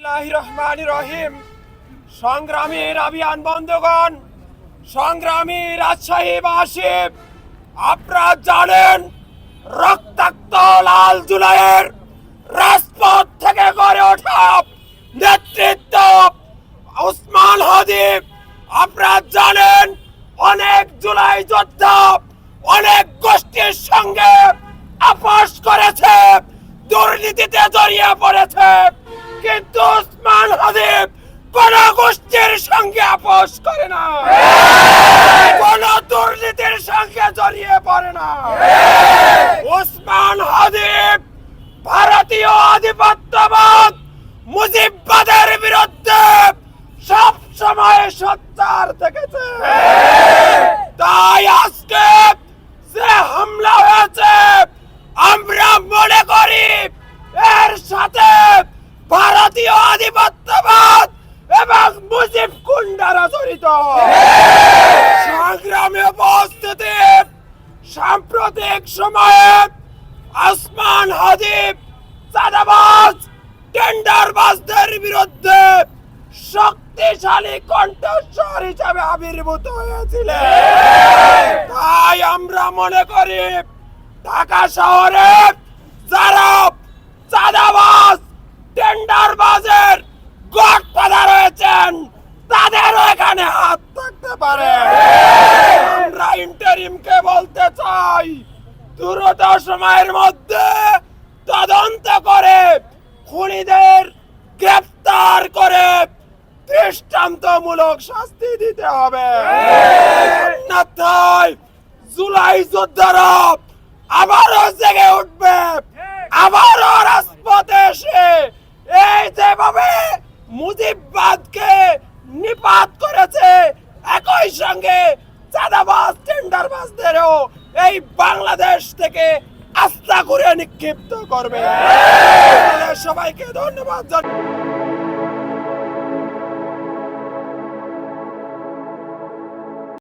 বিসমিল্লাহির রহমানির রহিম। সংগ্রামী রাবিয়ান বন্ধুগণ, সংগ্রামী রাজশাহীবাসী, আপনারা জানেন রক্তাক্ত লাল জুলাইয়ের রাজপথ থেকে গড়ে ওঠা নেতৃত্ব ওসমান হাদিব। আপনারা জানেন অনেক জুলাই যোদ্ধা অনেক গোষ্ঠীর সঙ্গে আপোষ করেছে, দুর্নীতিতে জড়িয়ে পড়েছে, কিন্তু ওসমান হাদিব কোন গোষ্ঠীর সঙ্গে আপোষ করে না, কোন দুর্নীতির সঙ্গে জড়িয়ে পড়ে না। ওসমান হাদিব ভারতীয় আধিপত্যবাদ মুজিববাদের বিরুদ্ধে সব সময় সোচ্চার থেকেছে। তাই আজকে যে হামলা হয়েছে, আমরা মনে করি এর সাথে ভারতীয় আধিপত্যবাদ এবং মুজিব গুন্ডারা জড়িত। সংগ্রামে উপস্থিতি, সাম্প্রতিক সময়ে ওসমান হাদিব চাঁদাবাজ টেন্ডারবাজদের বিরুদ্ধে শক্তিশালী কণ্ঠস্বর হিসাবে আবির্ভূত হয়েছিলেন। তাই আমরা মনে করি ঢাকা শহরে যারা চাঁদাবাজ টেন্ডারবাজের গডফাদার রয়েছেন, তাদেরও এখানে হাত থাকতে পারে। আমরা ইন্টারিমকে বলতে চাই, দ্রুত সময়ের মধ্যে তদন্ত করে খুনিদের গ্রেফতার করে দৃষ্টান্তমূলক শাস্তি দিতে হবে। অন্যথায় জুলাই যোদ্ধারা আবারও জেগে উঠবে, আবারও রাজপথে এসে এই যেভাবে মুজিববাদকে নিপাত করেছে, একই সঙ্গে চাঁদাবাজ টেন্ডারবাজদেরও এই বাংলাদেশ থেকে আস্থা করে নিক্ষিপ্ত করবে। সবাইকে ধন্যবাদ জানাই।